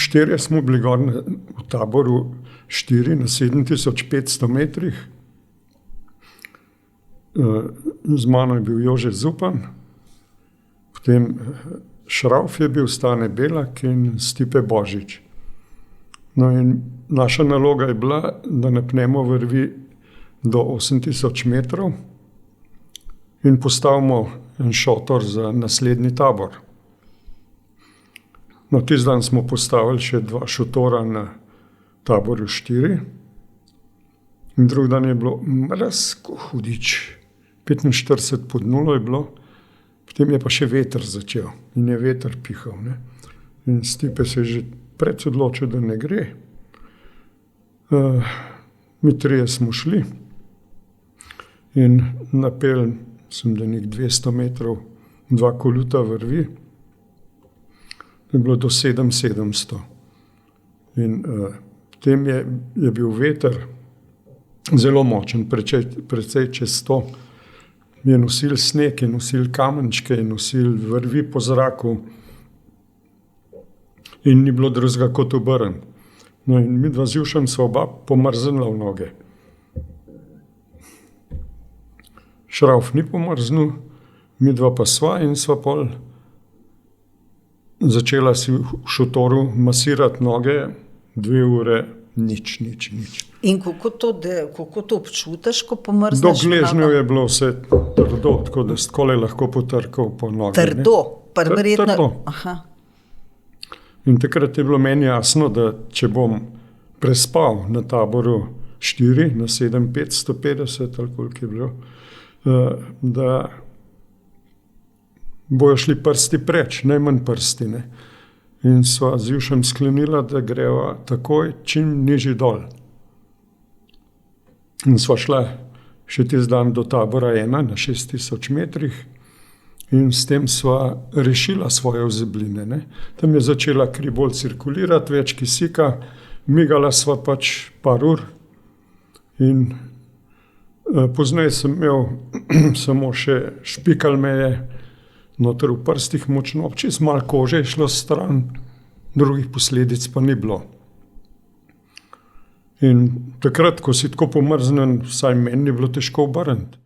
Štirje smo bili gor v taboru 4 na 7500 metrih. Z mano je bil Jože Zupan, potem Šrauf je bil, Stane Belak in Stipe Božič. No in naša naloga je bila, da napnemo vrvi do 8000 metrov in postavimo en šotor za naslednji tabor. No, tisti dan smo postavili še 2 šotora na taboru 4 in drug dan je bilo mrazko hudič, 45 pod nulo je bilo, potem je pa še veter začel in je veter pihal, ne. In Stipe se je že pred odločil, da ne gre. Mi trije smo šli in napel sem da nek 200 metrov, 2 koluta vrvi. Je bilo do 7700. In potem je bil veter zelo močen, precej čez 100. Je nosil sneg, je nosil kamenčke, je nosil vrvi po zraku in ni bilo drugega kot obrniti. No in midva z Jušem sva oba pomrznila v noge. Šrauf ni pomrznil, midva pa sva in sva pol začela si v šotoru masirati noge 2 ure, nič. In kako to občutiš, ko pomrzneš? Do gležnjev je bilo vse trdo, tako da takole lahko potrkal po noge. Trdo? Trdo. Aha. In takrat je bilo meni jasno, da če bom prespal na taboru 4, na 7550 ali koliko je bilo, da bojo šli prsti preč, najmanj prsti, ne. In sva z Jušem sklenila, da greva takoj čim nižji dol. In sva šla še tisti dan do tabora 1 na 6000 metrih in s tem sva rešila svoje ozebline, ne. Tam je začela kri bolj cirkulirati, več kisika, migala sva pač par ur in pozneje sem imel samo še špikal me je noter v prstih močno, čez malo kože je šlo stran, drugih posledic pa ni bilo. In takrat, ko si tako pomrznjen, vsaj meni ni bilo težko obrniti.